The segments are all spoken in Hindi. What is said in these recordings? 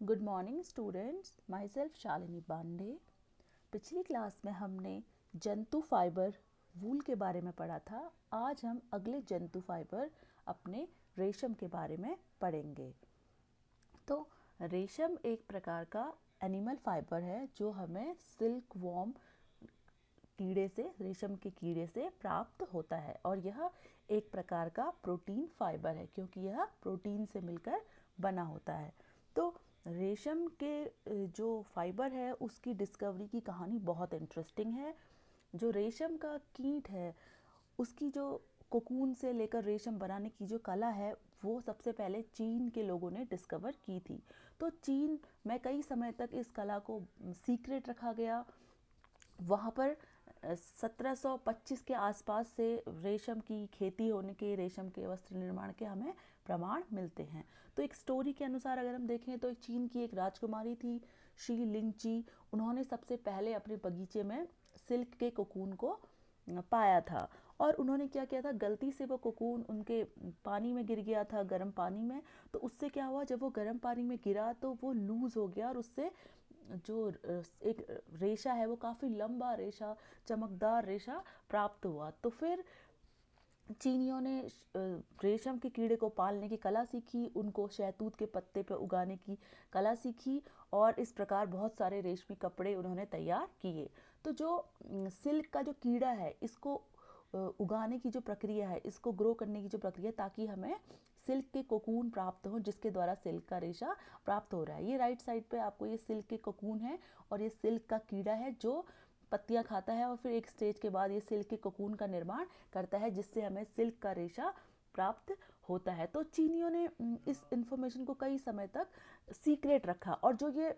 Good morning students, myself Shalini Pandey. पिछली क्लास में हमने जंतु फाइबर वूल के बारे में पढ़ा था। आज हम अगले जंतु फाइबर अपने रेशम के बारे में पढ़ेंगे। तो रेशम एक प्रकार का एनिमल फाइबर है जो हमें सिल्क वॉर्म कीड़े से, रेशम के कीड़े से प्राप्त होता है, और यह एक प्रकार का प्रोटीन फाइबर है क्योंकि यह प्रोटीन से मिलकर बना होता है। तो रेशम के जो फाइबर है उसकी डिस्कवरी की कहानी बहुत इंटरेस्टिंग है। जो रेशम का कीट है उसकी जो कोकून से लेकर रेशम बनाने की जो कला है वो सबसे पहले चीन के लोगों ने डिस्कवर की थी। तो चीन में कई समय तक इस कला को सीक्रेट रखा गया। वहाँ पर 1725 के आसपास से रेशम की खेती होने के, रेशम के वस्त्र निर्माण के हमें प्रमाण मिलते हैं। तो एक स्टोरी के अनुसार अगर हम देखें तो चीन की एक राजकुमारी थी शी लिंगची। उन्होंने सबसे पहले अपने बगीचे में सिल्क के कोकून को पाया था, और उन्होंने क्या किया था, गलती से वो कोकून उनके पानी में गिर गया था, गर्म पानी में। तो उससे क्या हुआ, जब वो गर्म पानी में गिरा तो वो लूज़ हो गया, और उससे जो एक रेशा है वो काफ़ी लंबा रेशा, चमकदार रेशा प्राप्त हुआ। तो फिर चीनियों ने रेशम के कीड़े को पालने की कला सीखी, उनको शहतूत के पत्ते पर उगाने की कला सीखी, और इस प्रकार बहुत सारे रेशमी कपड़े उन्होंने तैयार किए। तो जो सिल्क का जो कीड़ा है इसको उगाने की जो प्रक्रिया है, इसको ग्रो करने की जो प्रक्रिया, ताकि हमें सिल्क के कोकून प्राप्त हो जिसके द्वारा सिल्क का रेशा प्राप्त हो रहा है। ये राइट साइड पे आपको ये सिल्क के कोकून है, और ये सिल्क का कीड़ा है जो पत्तियां खाता है, और फिर एक स्टेज के बाद ये सिल्क के कोकून का निर्माण करता है जिससे हमें सिल्क का रेशा प्राप्त होता है। तो चीनियों ने इस इंफॉर्मेशन को कई समय तक सीक्रेट रखा, और जो ये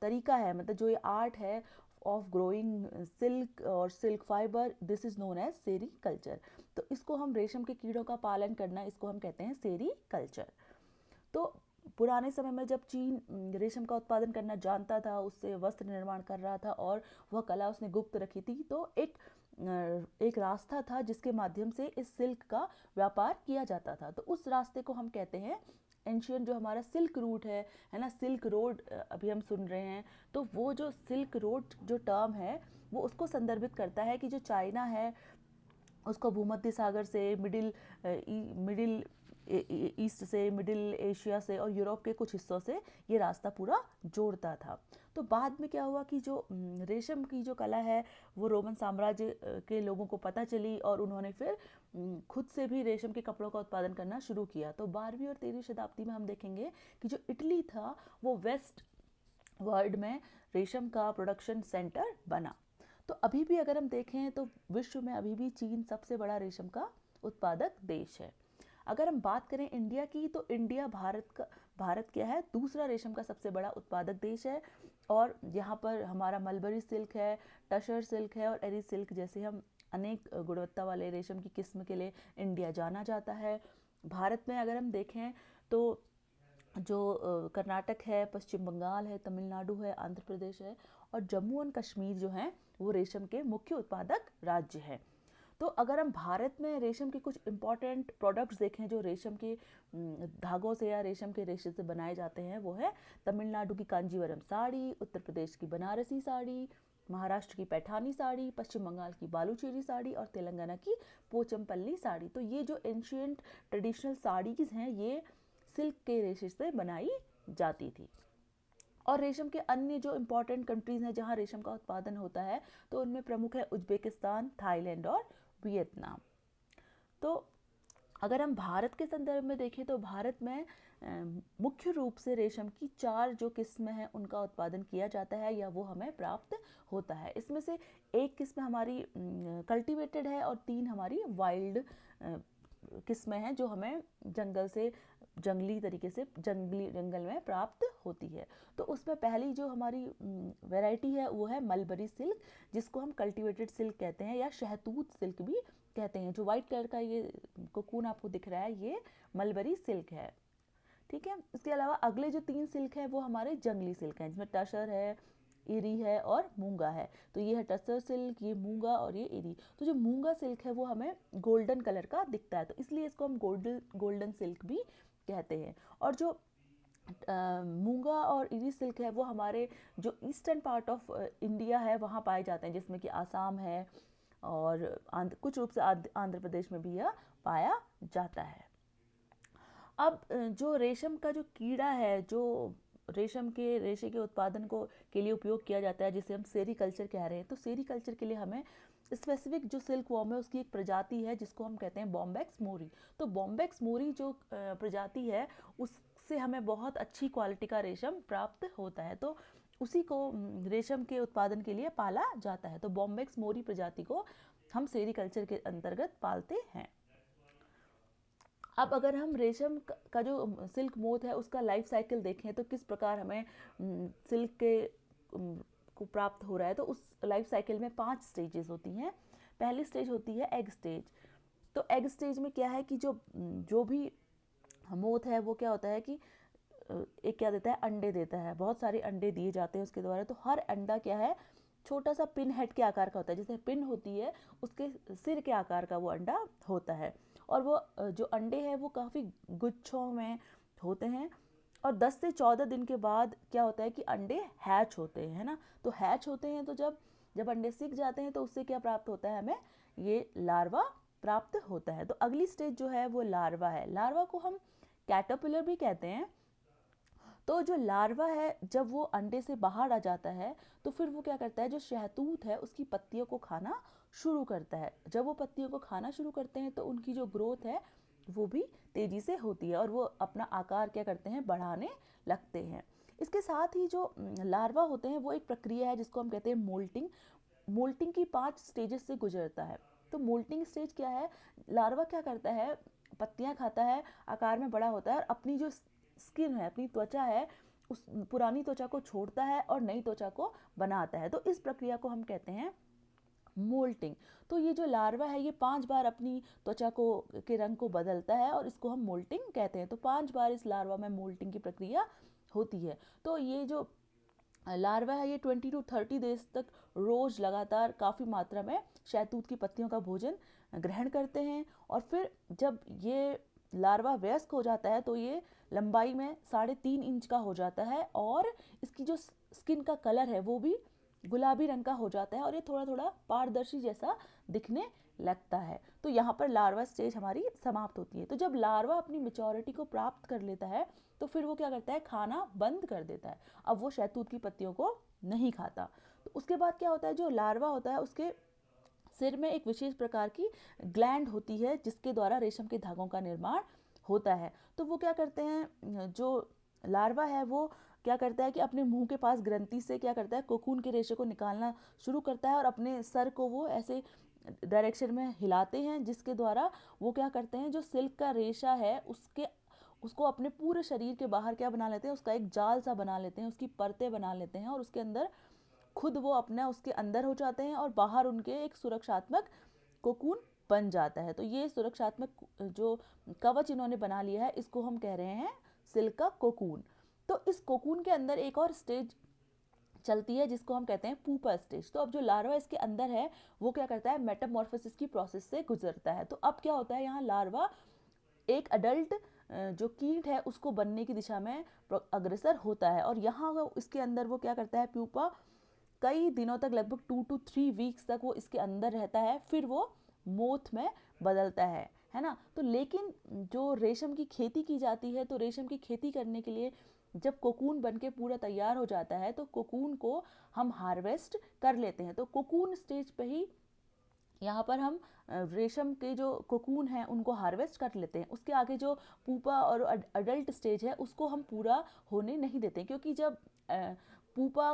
तरीका है, मतलब जो ये आर्ट है ऑफ ग्रोइंग सिल्क और silk fibre, this is known as sericulture. तो इसको हम रेशम के कीड़ों का पालन करना, इसको हम कहते हैं सेरी कल्चर। तो पुराने समय में जब चीन रेशम का उत्पादन करना जानता था, उससे वस्त्र निर्माण कर रहा था और वह कला उसने गुप्त रखी थी, तो एक रास्ता था जिसके माध्यम से इस सिल्क का व्यापार किया जाता था। तो उस रास्ते को हम कहते हैं एंशियंट, जो हमारा सिल्क रूट है ना, सिल्क रोड अभी हम सुन रहे हैं। तो वो जो सिल्क रोड जो टर्म है वो उसको संदर्भित करता है कि जो चाइना है उसको भूमध्य सागर से, मिडिल ईस्ट से, मिडिल एशिया से और यूरोप के कुछ हिस्सों से ये रास्ता पूरा जोड़ता था। तो बाद में क्या हुआ कि जो रेशम की जो कला है वो रोमन साम्राज्य के लोगों को पता चली, और उन्होंने फिर खुद से भी रेशम के कपड़ों का उत्पादन करना शुरू किया। तो 12वीं और 13वीं शताब्दी में हम देखेंगे कि जो इटली था वो वेस्ट वर्ल्ड में रेशम का प्रोडक्शन सेंटर बना। तो अभी भी अगर हम देखें तो विश्व में अभी भी चीन सबसे बड़ा रेशम का उत्पादक देश है। अगर हम बात करें इंडिया की, तो इंडिया भारत क्या है, दूसरा रेशम का सबसे बड़ा उत्पादक देश है। और यहाँ पर हमारा मलबरी सिल्क है, टशर सिल्क है और एरी सिल्क जैसे हम अनेक गुणवत्ता वाले रेशम की किस्म के लिए इंडिया जाना जाता है। भारत में अगर हम देखें तो जो कर्नाटक है, पश्चिम बंगाल है, तमिलनाडु है, आंध्र प्रदेश है और जम्मू एंड कश्मीर जो हैं वो रेशम के मुख्य उत्पादक राज्य हैं। तो अगर हम भारत में रेशम के कुछ इम्पॉर्टेंट प्रोडक्ट्स देखें जो रेशम के धागों से या रेशम के रेशे से बनाए जाते हैं, वो है तमिलनाडु की कांजीवरम साड़ी, उत्तर प्रदेश की बनारसी साड़ी, महाराष्ट्र की पैठानी साड़ी, पश्चिम बंगाल की बालूचेरी साड़ी और तेलंगाना की पोचमपल्ली साड़ी। तो ये जो एंशियंट ट्रेडिशनल साड़ीज़ हैं ये सिल्क के रेशे से बनाई जाती थी। और रेशम के अन्य जो इम्पोर्टेंट कंट्रीज़ हैं जहाँ रेशम का उत्पादन होता है, तो उनमें प्रमुख है उज्बेकिस्तान, थाईलैंड और वियतनाम। तो अगर हम भारत के संदर्भ में देखें तो भारत में मुख्य रूप से रेशम की 4 जो किस्में हैं उनका उत्पादन किया जाता है या वो हमें प्राप्त होता है। इसमें से एक किस्म हमारी कल्टीवेटेड है और 3 हमारी वाइल्ड किस्में हैं जो हमें जंगली तरीके से जंगल में प्राप्त होती है। तो उसमें पहली जो हमारी वैरायटी है वो है मलबरी सिल्क, जिसको हम कल्टीवेटेड सिल्क कहते हैं या शहतूत सिल्क भी कहते हैं। जो वाइट कलर का ये कोकून आपको दिख रहा है ये मलबरी सिल्क है, ठीक है। इसके अलावा अगले जो 3 सिल्क हैं वो हमारे जंगली सिल्क हैं, जिसमें टसर है, इरी है और मूंगा है। तो ये है टसर सिल्क, ये मूंगा और ये इरी। तो जो मूंगा सिल्क है वो हमें गोल्डन कलर का दिखता है, तो इसलिए इसको हम गोल्डन सिल्क भी कहते हैं। और जो मूंगा और इरी सिल्क है वो हमारे जो ईस्टर्न पार्ट ऑफ इंडिया है वहाँ पाए जाते हैं, जिसमें कि आसाम है और कुछ रूप से आंध्र प्रदेश में भी यह पाया जाता है। अब जो रेशम का जो कीड़ा है, जो रेशम के रेशे के उत्पादन को के लिए उपयोग किया जाता है, जिसे हम सेरीकल्चर कह रहे हैं, तो सेरीकल्चर के लिए हमें स्पेसिफिक जो सिल्क वॉर्म है उसकी एक प्रजाति है जिसको हम कहते हैं बॉम्बैक्स मोरी। तो बॉम्बैक्स मोरी जो प्रजाति है उससे हमें बहुत अच्छी क्वालिटी का रेशम प्राप्त होता है, तो उसी को रेशम के उत्पादन के लिए पाला जाता है। तो बॉम्बैक्स मोरी प्रजाति को हम सेरीकल्चर के अंतर्गत पालते हैं। अब अगर हम रेशम का जो सिल्क मोथ है उसका लाइफ साइकिल देखें तो किस प्रकार हमें सिल्क के को प्राप्त हो रहा है, तो उस लाइफ साइकिल में 5 स्टेजेस होती हैं। पहली स्टेज होती है एग स्टेज। तो एग स्टेज में क्या है कि जो भी मोथ है वो क्या होता है कि एक क्या देता है, अंडे देता है। बहुत सारे अंडे दिए जाते हैं उसके द्वारा। तो हर अंडा क्या है, छोटा सा पिन हेड के आकार का होता है, जैसे पिन होती है उसके सिर के आकार का वो अंडा होता है। और वो जो अंडे हैं वो काफ़ी गुच्छों में होते हैं। और 10 से 14 दिन के बाद क्या होता है कि अंडे हैच होते हैं, है ना। तो हैच होते हैं तो जब जब अंडे सिक जाते हैं तो उससे क्या प्राप्त होता है, हमें ये लार्वा प्राप्त होता है। तो अगली स्टेज जो है वो लार्वा है। लार्वा को हम कैटरपिलर भी कहते हैं। तो जो लार्वा है जब वो अंडे से बाहर आ जाता है तो फिर वो क्या करता है, जो शहतूत है उसकी पत्तियों को खाना शुरू करता है। जब वो पत्तियों को खाना शुरू करते हैं तो उनकी जो ग्रोथ है वो भी तेज़ी से होती है और वो अपना आकार क्या करते हैं, बढ़ाने लगते हैं। इसके साथ ही जो लार्वा होते हैं वो एक प्रक्रिया है जिसको हम कहते हैं मोल्टिंग। मोल्टिंग की 5 स्टेजेस से गुजरता है। तो मोल्टिंग स्टेज क्या है, लार्वा क्या करता है, पत्तियां खाता है, आकार में बड़ा होता है और अपनी जो स्किन है, अपनी त्वचा है, उस पुरानी त्वचा को छोड़ता है और नई त्वचा को बनाता है। तो इस प्रक्रिया को हम कहते हैं मोल्टिंग। तो ये जो लार्वा है ये 5 बार अपनी त्वचा को के रंग को बदलता है और इसको हम मोल्टिंग कहते हैं। तो 5 बार इस लार्वा में मोल्टिंग की प्रक्रिया होती है। तो ये जो लार्वा है ये 20 to 30 डेज तक रोज लगातार काफ़ी मात्रा में शहतूत की पत्तियों का भोजन ग्रहण करते हैं। और फिर जब ये लार्वा वयस्क हो जाता है तो ये लंबाई में 3.5 इंच का हो जाता है और इसकी जो स्किन का कलर है वो भी गुलाबी रंग का हो जाता है और ये थोड़ा थोड़ा पारदर्शी जैसा दिखने लगता है। तो यहाँ पर लार्वा स्टेज हमारी समाप्त होती है। तो जब लार्वा अपनी मेच्योरिटी को प्राप्त कर लेता है तो फिर वो क्या करता है, खाना बंद कर देता है। अब वो शहतूत की पत्तियों को नहीं खाता। तो उसके बाद क्या होता है, जो लार्वा होता है उसके सिर में एक विशेष प्रकार की ग्लैंड होती है जिसके द्वारा रेशम के धागों का निर्माण होता है। तो वो क्या करते हैं, जो लार्वा है वो क्या करता है कि अपने मुंह के पास ग्रंथि से क्या करता है, कोकून के रेशे को निकालना शुरू करता है और अपने सर को वो ऐसे डायरेक्शन में हिलाते हैं जिसके द्वारा वो क्या करते हैं, जो सिल्क का रेशा है उसको अपने पूरे शरीर के बाहर क्या बना लेते हैं, उसका एक जाल सा बना लेते हैं, उसकी परतें बना लेते हैं और उसके अंदर खुद वो अपना उसके अंदर हो जाते हैं और बाहर उनके एक सुरक्षात्मक कोकून बन जाता है। तो ये सुरक्षात्मक जो कवच इन्होंने बना लिया है इसको हम कह रहे हैं सिल्क का कोकून। तो इस कोकून के अंदर एक और स्टेज चलती है जिसको हम कहते हैं पूपा स्टेज। तो अब जो लार्वा इसके अंदर है वो क्या करता है, मेटामॉर्फोसिस की प्रोसेस से गुजरता है। तो अब क्या होता है, यहाँ लार्वा एक अडल्ट जो कीट है उसको बनने की दिशा में अग्रसर होता है और यहाँ इसके अंदर वो क्या करता है, प्यूपा कई दिनों तक, लगभग 2 to 3 वीक्स तक वो इसके अंदर रहता है, फिर वो मोथ में बदलता है ना। तो लेकिन जो रेशम की खेती की जाती है, तो रेशम की खेती करने के लिए जब कोकून बन के पूरा तैयार हो जाता है तो कोकून को हम हार्वेस्ट कर लेते हैं। तो कोकून स्टेज पे ही यहाँ पर हम रेशम के जो कोकून हैं उनको हार्वेस्ट कर लेते हैं। उसके आगे जो पूपा और अडल्ट स्टेज है उसको हम पूरा होने नहीं देते, क्योंकि जब पूपा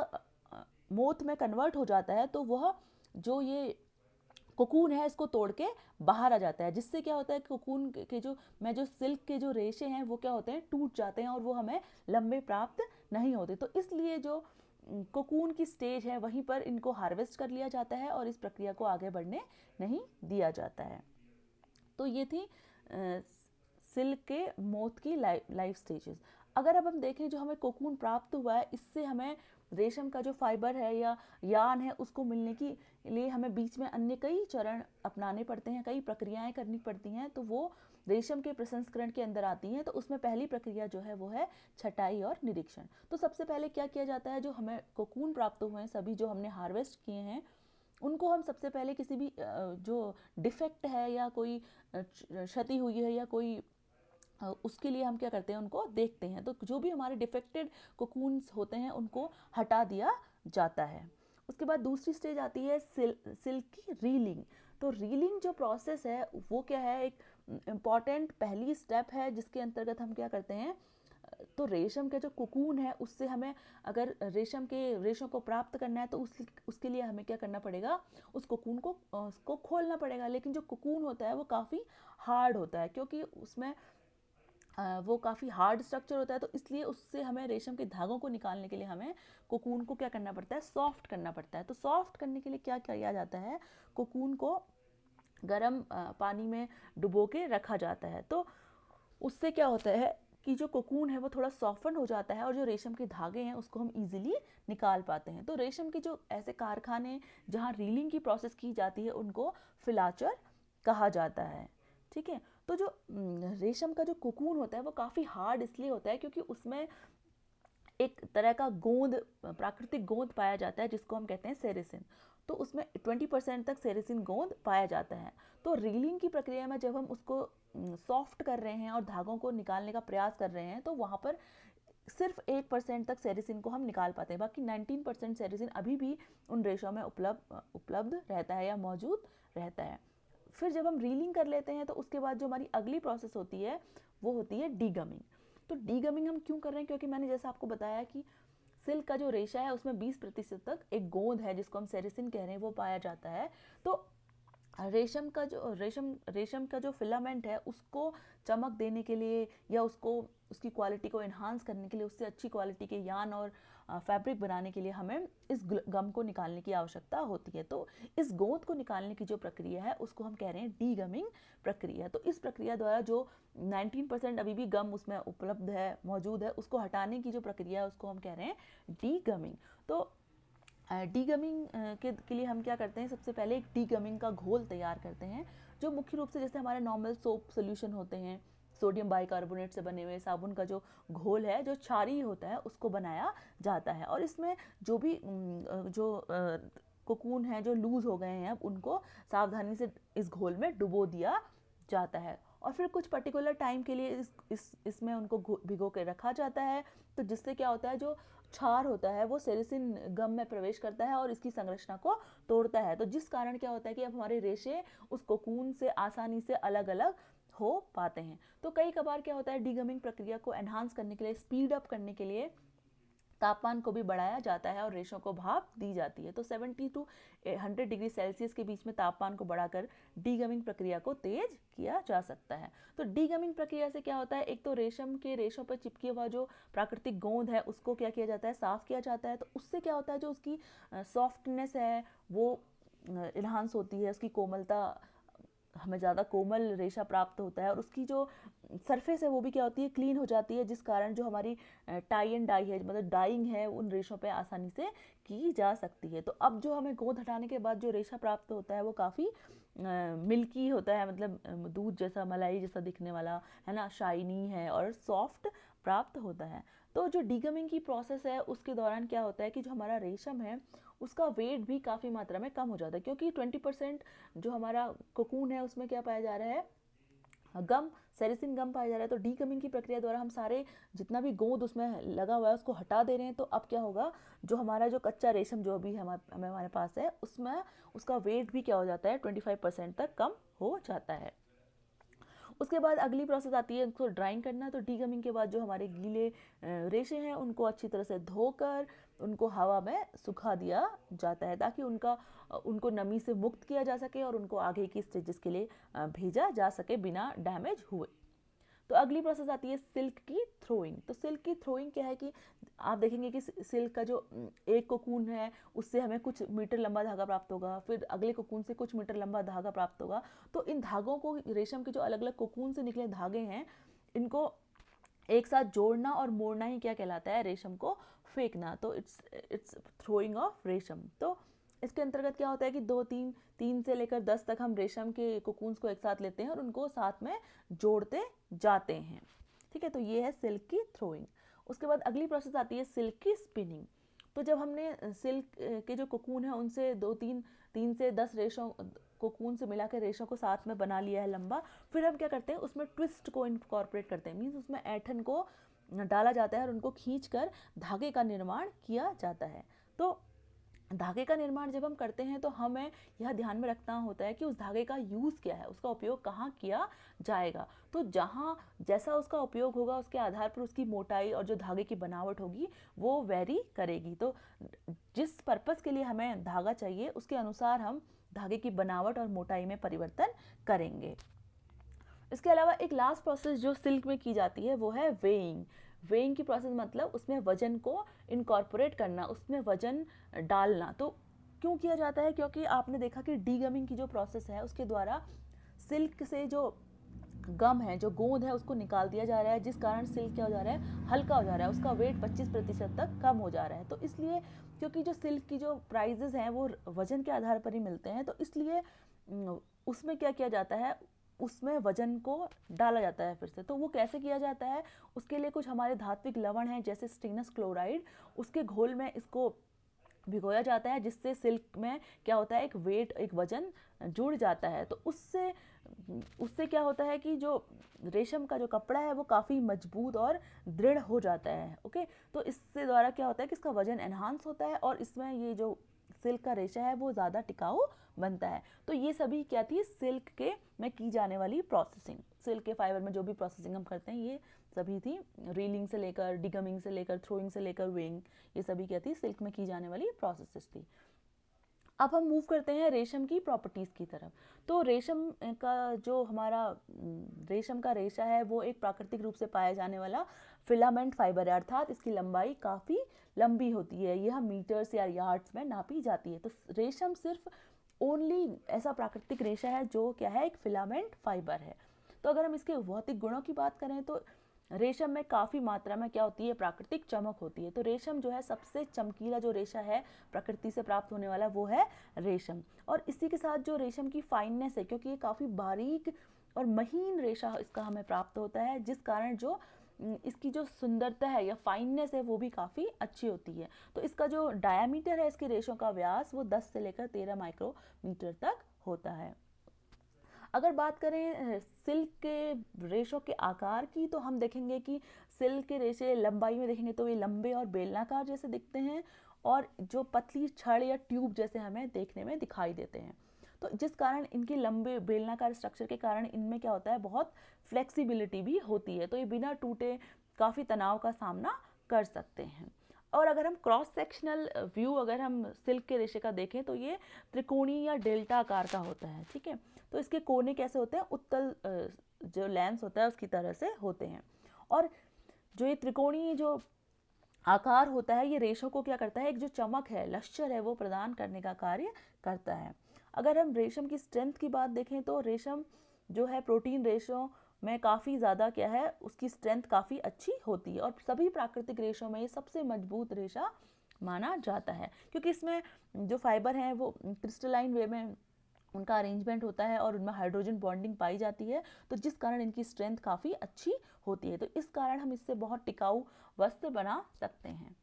मोथ में कन्वर्ट हो जाता है तो वह जो ये कोकून है इसको तोड़ के बाहर आ जाता है, जिससे क्या होता है, कोकून के जो सिल्क के जो रेशे हैं वो क्या होते हैं, टूट जाते हैं और वो हमें लंबे प्राप्त नहीं होते। तो इसलिए जो कोकून की स्टेज है वहीं पर इनको हार्वेस्ट कर लिया जाता है और इस प्रक्रिया को आगे बढ़ने नहीं दिया जाता है। तो ये थी सिल्क के मोथ की लाइफ स्टेजेस। अगर अब हम देखें जो हमें कोकून प्राप्त हुआ है इससे हमें रेशम का जो फाइबर है या यान है उसको मिलने के लिए हमें बीच में अन्य कई चरण अपनाने पड़ते हैं, कई प्रक्रियाएं करनी पड़ती हैं। तो वो रेशम के प्रसंस्करण के अंदर आती हैं। तो उसमें पहली प्रक्रिया जो है वो है छटाई और निरीक्षण। तो सबसे पहले क्या किया जाता है, जो हमें कोकून प्राप्त हुए हैं सभी जो हमने हार्वेस्ट किए हैं, उनको हम सबसे पहले किसी भी जो डिफेक्ट है या कोई क्षति हुई है या कोई उसके लिए हम क्या करते हैं, उनको देखते हैं। तो जो भी हमारे डिफेक्टेड कोकून्स होते हैं उनको हटा दिया जाता है। उसके बाद दूसरी स्टेज आती है सिल्क की रीलिंग। तो रीलिंग जो प्रोसेस है वो क्या है, एक इम्पॉर्टेंट पहली स्टेप है जिसके अंतर्गत हम क्या करते हैं, तो रेशम के जो कोकून है उससे हमें अगर रेशम को प्राप्त करना है तो उसके लिए हमें क्या करना पड़ेगा, उस कोकून को उसको खोलना पड़ेगा। लेकिन जो कोकून होता है वो काफ़ी हार्ड होता है, क्योंकि उसमें वो काफ़ी हार्ड स्ट्रक्चर होता है। तो इसलिए उससे हमें रेशम के धागों को निकालने के लिए हमें कोकून को क्या करना पड़ता है, सॉफ्ट करना पड़ता है। तो सॉफ्ट करने के लिए क्या किया जाता है, कोकून को गर्म पानी में डुबो के रखा जाता है। तो उससे क्या होता है कि जो कोकून है वो थोड़ा सॉफ्टन हो जाता है और जो रेशम के धागे हैं उसको हम इजीली निकाल पाते हैं। तो रेशम के जो ऐसे कारखाने जहाँ रीलिंग की प्रोसेस की जाती है उनको फिलाचर कहा जाता है। ठीक है। तो जो रेशम का जो कोकून होता है वो काफ़ी हार्ड इसलिए होता है क्योंकि उसमें एक तरह का गोंद, प्राकृतिक गोंद पाया जाता है जिसको हम कहते हैं सेरेसिन। तो उसमें 20% तक सेरेसिन गोंद पाया जाता है। तो रीलिंग की प्रक्रिया में जब हम उसको सॉफ्ट कर रहे हैं और धागों को निकालने का प्रयास कर रहे हैं तो वहाँ पर सिर्फ 1% तक सेरेसिन को हम निकाल पाते हैं, बाकी 19% सेरेसिन अभी भी उन रेशों में उपलब्ध रहता है या मौजूद रहता है। फिर जब हम रीलिंग कर लेते हैं तो उसके बाद जो हमारी अगली प्रोसेस होती है वो होती है डीगमिंग। तो डीगमिंग हम क्यों कर रहे हैं, क्योंकि मैंने जैसा आपको बताया कि सिल्क का जो रेशा है उसमें 20% तक एक गोंद है जिसको हम सेरेसिन कह रहे हैं वो पाया जाता है। तो रेशम का जो फिलामेंट है उसको चमक देने के लिए या उसकी क्वालिटी को एनहांस करने के लिए, उससे अच्छी क्वालिटी के यान और फैब्रिक बनाने के लिए हमें इस गम को निकालने की आवश्यकता होती है। तो इस गोंद को निकालने की जो प्रक्रिया है उसको हम कह रहे हैं डीगमिंग प्रक्रिया। तो इस प्रक्रिया द्वारा जो 19% अभी भी गम उसमें उपलब्ध है, मौजूद है, उसको हटाने की जो प्रक्रिया है उसको हम कह रहे हैं डीगमिंग। तो डीगमिंग के लिए हम क्या करते हैं, सबसे पहले एक डीगमिंग का घोल तैयार करते हैं जो मुख्य रूप से जैसे हमारे नॉर्मल सोप सोल्यूशन होते हैं, सोडियम बाइकार्बोनेट से बने हुए साबुन का जो घोल है, जो क्षारीय होता है, उसको बनाया जाता है। और इसमें जो भी कोकून है जो लूज हो गए हैं अब उनको सावधानी से इस घोल में डुबो दिया जाता है और फिर कुछ पर्टिकुलर टाइम के लिए इसमें उनको भिगो के रखा जाता है। तो जिससे क्या होता है, जो क्षार होता है वो सेरेसिन गम में प्रवेश करता है और इसकी संरचना को तोड़ता है। तो जिस कारण क्या होता है कि अब हमारे रेशे उस कोकून से आसानी से अलग अलग हो पाते हैं। तो कई कबार क्या होता है, डीगमिंग प्रक्रिया को एनहांस करने के लिए, स्पीड अप करने के लिए तापमान को भी बढ़ाया जाता है और रेशों को भाप दी जाती है। तो 70 to 100 डिग्री सेल्सियस के बीच में तापमान को बढ़ाकर डीगमिंग प्रक्रिया को तेज किया जा सकता है। तो डीगमिंग प्रक्रिया से क्या होता है, एक तो रेशों पर चिपकी हुआ जो प्राकृतिक गोंद है उसको क्या किया जाता है, साफ किया जाता है। तो उससे क्या होता है, जो उसकी सॉफ्टनेस है वो इन्हांस होती है, उसकी कोमलता, हमें ज़्यादा कोमल रेशा प्राप्त होता है और उसकी जो सरफेस है वो भी क्या होती है, क्लीन हो जाती है, जिस कारण जो हमारी टाई एंड डाई है, मतलब डाइंग है, उन रेशों पे आसानी से की जा सकती है। तो अब जो हमें गोंद हटाने के बाद जो रेशा प्राप्त होता है वो काफ़ी मिल्की होता है, मतलब दूध जैसा, मलाई जैसा दिखने वाला है ना, शाइनी है और सॉफ्ट प्राप्त होता है। तो जो डीगमिंग की प्रोसेस है उसके दौरान क्या होता है कि जो हमारा रेशम है उसका वेट भी काफ़ी मात्रा में कम हो जाता है, क्योंकि 20% जो हमारा कोकून है उसमें क्या पाया जा रहा है, गम, सेरेसिन गम पाया जा रहा है। तो डीगमिंग की प्रक्रिया द्वारा हम सारे जितना भी गोंद उसमें लगा हुआ है उसको हटा दे रहे हैं। तो अब क्या होगा, जो हमारा जो कच्चा रेशम जो अभी हमारे पास है उसमें उसका वेट भी क्या हो जाता है, 25% तक कम हो जाता है। उसके बाद अगली प्रोसेस आती है उसको ड्राइंग करना। तो डीगमिंग के बाद जो हमारे गीले रेशे हैं उनको अच्छी तरह से धोकर उनको हवा में सुखा दिया जाता है ताकि उनको नमी से मुक्त किया जा सके और उनको आगे की स्टेजेस के लिए भेजा जा सके बिना डैमेज हुए। तो अगली प्रोसेस आती है सिल्क की थ्रोइंग। तो सिल्क की थ्रोइंग क्या है कि आप देखेंगे कि सिल्क का जो एक कोकून है उससे हमें कुछ मीटर लंबा धागा प्राप्त होगा, फिर अगले कोकून से कुछ मीटर लंबा धागा प्राप्त होगा। तो इन धागों को, रेशम के जो अलग अलग कोकून से निकले धागे हैं, इनको एक साथ जोड़ना और मोड़ना ही क्या कहलाता है, रेशम को फेंकना। तो इट्स थ्रोइंग ऑफ रेशम। तो इसके अंतर्गत क्या होता है कि 3 से लेकर 10 तक हम रेशम के कोकून्स को एक साथ लेते हैं और उनको साथ में जोड़ते जाते हैं। ठीक है, तो ये है सिल्क की थ्रोइंग। उसके बाद अगली प्रोसेस आती है सिल्क की स्पिनिंग। तो जब हमने सिल्क के जो कोकून है उनसे 3 से 10 रेशों कोकून से मिला के रेशों को साथ में बना लिया है लंबा, फिर हम क्या करते हैं उसमें ट्विस्ट को इनकॉर्पोरेट करते हैं, मीन्स उसमें ऐंठन को डाला जाता है और उनको खींचकर धागे का निर्माण किया जाता है। तो धागे का निर्माण जब हम करते हैं तो हमें यह ध्यान में रखना होता है कि उस धागे का यूज़ क्या है, उसका उपयोग कहाँ किया जाएगा। तो जहाँ जैसा उसका उपयोग होगा उसके आधार पर उसकी मोटाई और जो धागे की बनावट होगी वो वेरी करेगी। तो जिस पर्पस के लिए हमें धागा चाहिए उसके अनुसार हम धागे की बनावट और मोटाई में परिवर्तन करेंगे। इसके अलावा एक लास्ट प्रोसेस जो सिल्क में की जाती है वो है वेइंग। वेइंग की प्रोसेस मतलब उसमें वजन को इनकॉर्पोरेट करना, उसमें वजन डालना। तो क्यों किया जाता है? क्योंकि आपने देखा कि डीगमिंग की जो प्रोसेस है उसके द्वारा सिल्क से जो गम है, जो गोंद है, उसको निकाल दिया जा रहा है, जिस कारण सिल्क क्या हो जा रहा है, हल्का हो जा रहा है, उसका वेट 25% तक कम हो जा रहा है। तो इसलिए क्योंकि जो सिल्क की जो प्राइजेस हैं वो वजन के आधार पर ही मिलते हैं, तो इसलिए उसमें क्या किया जाता है, उसमें वजन को डाला जाता है फिर से। तो वो कैसे किया जाता है, उसके लिए कुछ हमारे धात्विक लवण हैं जैसे स्टेनस क्लोराइड, उसके घोल में इसको भिगोया जाता है, जिससे सिल्क में क्या होता है, एक वेट, एक वजन जुड़ जाता है। तो उससे क्या होता है कि जो रेशम का जो कपड़ा है वो काफ़ी मजबूत और दृढ़ हो जाता है। ओके, तो इससे द्वारा क्या होता है कि इसका वजन एनहांस होता है और इसमें ये जो सिल्क का रेशा है वो ज़्यादा टिकाऊ बनता है। तो ये सभी क्या थी, सिल्क के में की जाने वाली प्रोसेसिंग, सिल्क के फाइबर में जो भी प्रोसेसिंग हम करते हैं ये सभी थी, रीलिंग से लेकर, डिगमिंग से लेकर, थ्रोइंग से लेकर वेइंग, ये सभी क्या थी, सिल्क में की जाने वाली प्रोसेसेस थी। अब हम मूव करते हैं रेशम की प्रॉपर्टीज़ की तरफ। तो रेशम का जो हमारा रेशम का रेशा है वो एक प्राकृतिक रूप से पाया जाने वाला फिलामेंट फाइबर है, अर्थात इसकी लंबाई काफ़ी लंबी होती है, यह मीटर्स या यार्ड्स में नापी जाती है। तो रेशम सिर्फ ओनली ऐसा प्राकृतिक रेशा है जो क्या है, एक फिलामेंट फाइबर है। तो अगर हम इसके भौतिक गुणों की बात करें तो रेशम में काफ़ी मात्रा में क्या होती है, प्राकृतिक चमक होती है। तो रेशम जो है सबसे चमकीला जो रेशा है प्रकृति से प्राप्त होने वाला वो है रेशम। और इसी के साथ जो रेशम की फाइननेस है, क्योंकि ये काफ़ी बारीक और महीन रेशा इसका हमें प्राप्त होता है, जिस कारण जो इसकी जो सुंदरता है या फाइननेस है वो भी काफ़ी अच्छी होती है। तो इसका जो डायामीटर है इसके रेशों का व्यास वो 10 से लेकर 13 माइक्रोमीटर तक होता है। अगर बात करें सिल्क के रेशों के आकार की तो हम देखेंगे कि सिल्क के रेशे लंबाई में देखेंगे तो ये लंबे और बेलनाकार जैसे दिखते हैं और जो पतली छड़ या ट्यूब जैसे हमें देखने में दिखाई देते हैं। तो जिस कारण इनके लंबे बेलनाकार स्ट्रक्चर के कारण इनमें क्या होता है, बहुत फ्लेक्सिबिलिटी भी होती है। तो ये बिना टूटे काफ़ी तनाव का सामना कर सकते हैं। और अगर हम क्रॉस सेक्शनल व्यू अगर हम सिल्क के रेशे का देखें तो ये त्रिकोणीय या डेल्टा आकार का होता है। ठीक है, तो इसके कोने कैसे होते हैं, उत्तल जो लेंस होता है उसकी तरह से होते हैं। और जो ये त्रिकोणीय जो आकार होता है ये रेशों को क्या करता है, एक जो चमक है, लश्चर है, वो प्रदान करने का कार्य करता है। अगर हम रेशम की स्ट्रेंथ की बात देखें तो रेशम जो है प्रोटीन रेशों में काफ़ी ज़्यादा क्या है, उसकी स्ट्रेंथ काफ़ी अच्छी होती है और सभी प्राकृतिक रेशों में ये सबसे मजबूत रेशा माना जाता है, क्योंकि इसमें जो फाइबर हैं वो क्रिस्टलाइन वे में उनका अरेंजमेंट होता है और उनमें हाइड्रोजन बॉन्डिंग पाई जाती है, तो जिस कारण इनकी स्ट्रेंथ काफ़ी अच्छी होती है। तो इस कारण हम इससे बहुत टिकाऊ वस्त्र बना सकते हैं।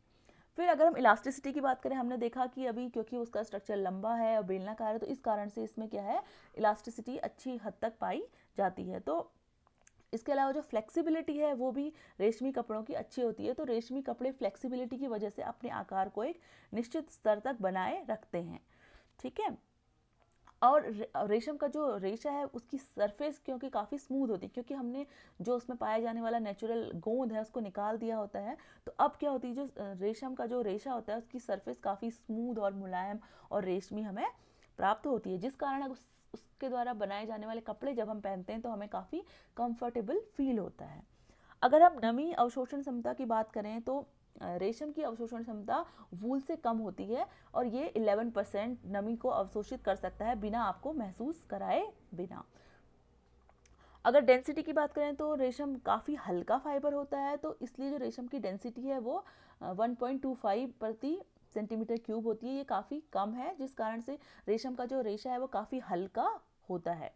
फिर अगर हम इलास्टिसिटी की बात करें, हमने देखा कि अभी क्योंकि उसका स्ट्रक्चर लंबा है और बेलनाकार है तो इस कारण से इसमें क्या है, इलास्टिसिटी अच्छी हद तक पाई जाती है। तो इसके अलावा जो फ्लेक्सिबिलिटी है वो भी रेशमी कपड़ों की अच्छी होती है। तो रेशमी कपड़े फ्लेक्सिबिलिटी की वजह से अपने आकार को एक निश्चित स्तर तक बनाए रखते हैं। ठीक है, और रेशम का जो रेशा है उसकी सरफेस क्योंकि काफ़ी स्मूथ होती है, क्योंकि हमने जो उसमें पाया जाने वाला नेचुरल गोंद है उसको निकाल दिया होता है, तो अब क्या होती है, जो रेशम का जो रेशा होता है उसकी सरफेस काफ़ी स्मूथ और मुलायम और रेशमी हमें प्राप्त होती है, जिस कारण उसके द्वारा बनाए जाने वाले कपड़े जब हम पहनते हैं तो हमें काफ़ी कंफर्टेबल फील होता है। अगर हम नमी अवशोषण क्षमता की बात करें तो रेशम की अवशोषण क्षमता वूल से कम होती है और ये 11% नमी को अवशोषित कर सकता है बिना आपको महसूस कराए बिना। अगर डेंसिटी की बात करें तो रेशम काफ़ी हल्का फाइबर होता है, तो इसलिए जो रेशम की डेंसिटी है वो 1.25 प्रति सेंटीमीटर क्यूब होती है, ये काफ़ी कम है, जिस कारण से रेशम का जो रेशा है वो काफ़ी हल्का होता है।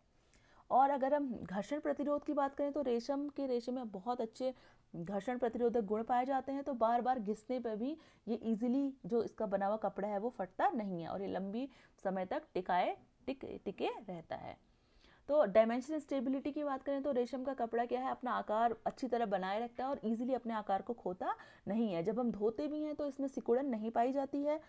और अगर हम घर्षण प्रतिरोध की बात करें तो रेशम के रेशे में बहुत अच्छे घर्षण प्रतिरोधक गुण पाए जाते हैं, तो बार बार घिसने पर भी ये इजीली जो इसका बना हुआ कपड़ा है वो फटता नहीं है और ये लंबी समय तक टिके रहता है। तो डायमेंशन स्टेबिलिटी की बात करें तो रेशम का कपड़ा क्या है, अपना आकार अच्छी तरह बनाए रखता है और इजीली अपने आकार को खोता नहीं है। जब हम धोते भी हैं तो इसमें सिकुड़न नहीं पाई जाती है,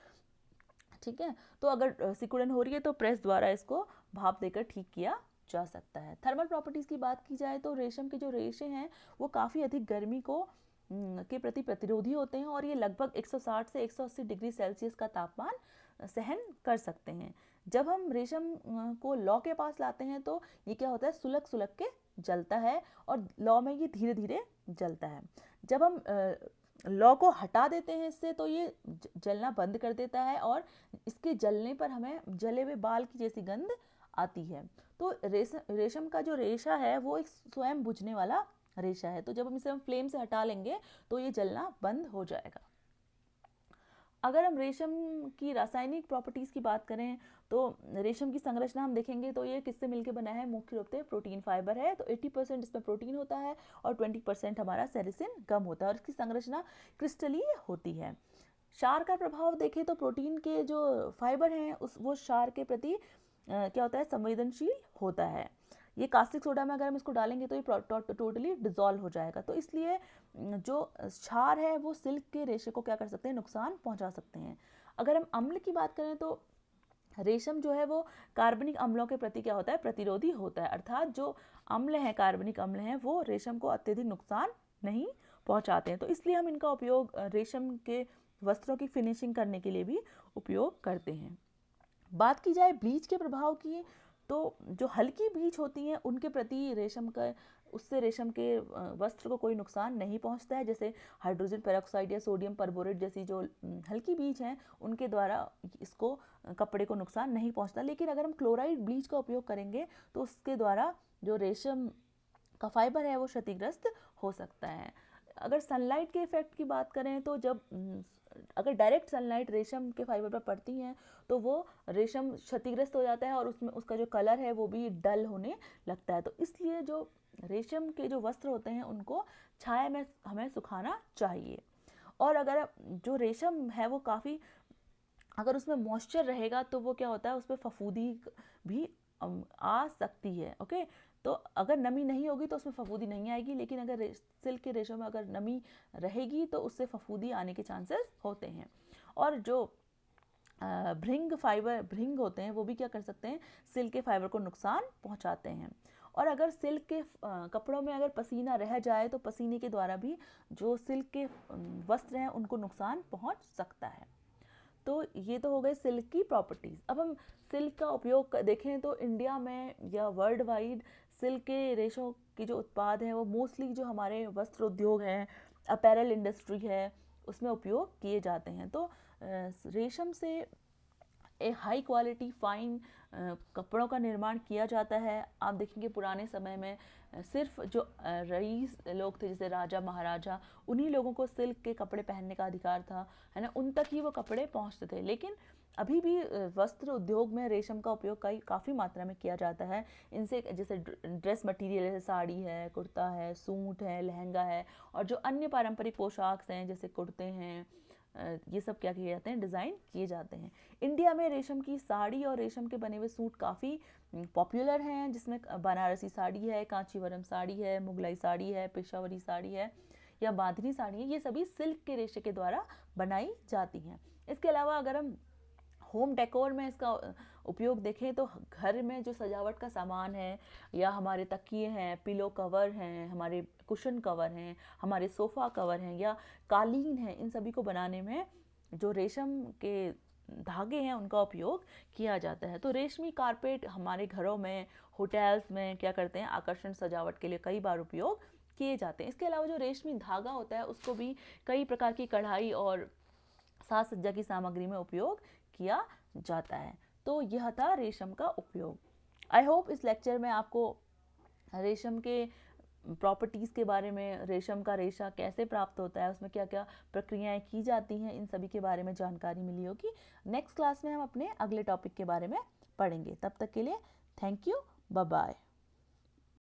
ठीक है। तो अगर सिकुड़न हो रही है तो प्रेस द्वारा इसको भाप देकर ठीक किया जा सकता है। थर्मल प्रॉपर्टीज़ की बात की जाए तो रेशम के जो रेशे हैं वो काफ़ी अधिक गर्मी को के प्रति प्रतिरोधी होते हैं और ये लगभग 160 से 180 डिग्री सेल्सियस का तापमान सहन कर सकते हैं। जब हम रेशम को लौ के पास लाते हैं तो ये क्या होता है, सुलग सुलग के जलता है और लौ में ये धीरे धीरे जलता है। जब हम लौ को हटा देते हैं इससे तो ये जलना बंद कर देता है और इसके जलने पर हमें जले हुए बाल की जैसी गंध आती है। तो रेशम का जो रेशा है वो एक स्वयं बुझने वाला रेशा है, तो जब हम इसे फ्लेम से हटा लेंगे तो ये जलना बंद हो जाएगा। अगर हम रेशम की रासायनिक प्रॉपर्टीज़ की बात करें तो रेशम की संरचना हम देखेंगे तो ये किससे मिलकर बना है, मुख्य रूप से प्रोटीन फाइबर है। तो 80% इसमें प्रोटीन होता है और 20% हमारा सेरिसिन गम होता है और इसकी संरचना क्रिस्टलीय होती है। क्षार का प्रभाव देखें तो प्रोटीन के जो फाइबर हैं वो क्षार के प्रति क्या होता है, संवेदनशील होता है। ये कास्टिक सोडा में अगर हम इसको डालेंगे तो ये टोटली डिजॉल्व हो जाएगा। तो इसलिए जो क्षार है वो सिल्क के रेशे को क्या कर सकते हैं, नुकसान पहुंचा सकते हैं। अगर हम अम्ल की बात करें तो रेशम जो है वो कार्बनिक अम्लों के प्रति क्या होता है, प्रतिरोधी होता है। अर्थात जो अम्ल हैं, कार्बनिक अम्ल हैं, वो रेशम को अत्यधिक नुकसान नहीं पहुंचाते हैं। तो इसलिए हम इनका उपयोग रेशम के वस्त्रों की फिनिशिंग करने के लिए भी उपयोग करते हैं। बात की जाए ब्लीच के प्रभाव की तो जो हल्की ब्लीच होती हैं उनके प्रति उससे रेशम के वस्त्र को कोई नुकसान नहीं पहुंचता है। जैसे हाइड्रोजन पेरोक्साइड या सोडियम परबोरेट जैसी जो हल्की ब्लीच हैं उनके द्वारा इसको कपड़े को नुकसान नहीं पहुंचता। लेकिन अगर हम क्लोराइड ब्लीच का उपयोग करेंगे तो उसके द्वारा जो रेशम का फाइबर है वो क्षतिग्रस्त हो सकता है। अगर सनलाइट के इफेक्ट की बात करें तो अगर डायरेक्ट सनलाइट रेशम के फाइबर पर पड़ती हैं तो वो रेशम क्षतिग्रस्त हो जाता है और उसमें उसका जो कलर है वो भी डल होने लगता है। तो इसलिए जो रेशम के जो वस्त्र होते हैं उनको छाया में हमें सुखाना चाहिए। और अगर जो रेशम है वो काफ़ी, अगर उसमें मॉइस्चर रहेगा तो वो क्या होता है, उसमें फफूंदी भी आ सकती है। ओके, तो अगर नमी नहीं होगी तो उसमें फफूंदी नहीं आएगी, लेकिन अगर सिल्क के रेशों में अगर नमी रहेगी तो उससे फफूंदी आने के चांसेस होते हैं। और जो भृंग होते हैं वो भी क्या कर सकते हैं, सिल्क के फाइबर को नुकसान पहुंचाते हैं। और अगर सिल्क के कपड़ों में अगर पसीना रह जाए तो पसीने के द्वारा भी जो सिल्क के वस्त्र हैं उनको नुकसान पहुंच सकता है। तो ये तो हो गए सिल्क की प्रॉपर्टीज़। अब हम सिल्क का उपयोग देखें तो इंडिया में या वर्ल्ड वाइड सिल्क के रेशों की जो उत्पाद है वो मोस्टली जो हमारे वस्त्र उद्योग हैं, अपैरल इंडस्ट्री है, उसमें उपयोग किए जाते हैं। तो रेशम से एक हाई क्वालिटी फाइन कपड़ों का निर्माण किया जाता है। आप देखेंगे पुराने समय में सिर्फ जो रईस लोग थे, जैसे राजा महाराजा, उन्हीं लोगों को सिल्क के कपड़े पहनने का अधिकार था, है ना, उन तक ही वो कपड़े पहुंचते थे। लेकिन अभी भी वस्त्र उद्योग में रेशम का उपयोग काफ़ी मात्रा में किया जाता है। इनसे जैसे ड्रेस मटेरियल जैसे साड़ी है, कुर्ता है, सूट है, लहंगा है, और जो अन्य पारंपरिक पोशाक हैं जैसे कुर्ते हैं, ये सब क्या किए जाते हैं, डिज़ाइन किए जाते हैं। इंडिया में रेशम की साड़ी और रेशम के बने हुए सूट काफ़ी पॉपुलर हैं, जिसमें बनारसी साड़ी है, कांचीवरम साड़ी है, मुगलाई साड़ी है, पेशावरी साड़ी है या बांधनी साड़ी है। ये सभी सिल्क के रेशे के द्वारा बनाई जाती हैं। इसके अलावा अगर हम होम डेकोर में इसका उपयोग देखें तो घर में जो सजावट का सामान है, या हमारे तकिए हैं, पिलो कवर हैं, हमारे कुशन कवर हैं, हमारे सोफ़ा कवर हैं, या कालीन हैं, इन सभी को बनाने में जो रेशम के धागे हैं उनका उपयोग किया जाता है। तो रेशमी कारपेट हमारे घरों में, होटल्स में क्या करते हैं, आकर्षण सजावट के लिए कई बार उपयोग किए जाते हैं। इसके अलावा जो रेशमी धागा होता है उसको भी कई प्रकार की कढ़ाई और साज सज्जा की सामग्री में उपयोग किया जाता है। तो यह था रेशम का उपयोग। आई होप इस लेक्चर में आपको रेशम के प्रॉपर्टीज़ के बारे में, रेशम का रेशा कैसे प्राप्त होता है, उसमें क्या क्या प्रक्रियाएं की जाती हैं, इन सभी के बारे में जानकारी मिली होगी। नेक्स्ट क्लास में हम अपने अगले टॉपिक के बारे में पढ़ेंगे। तब तक के लिए थैंक यू, बाय बाय।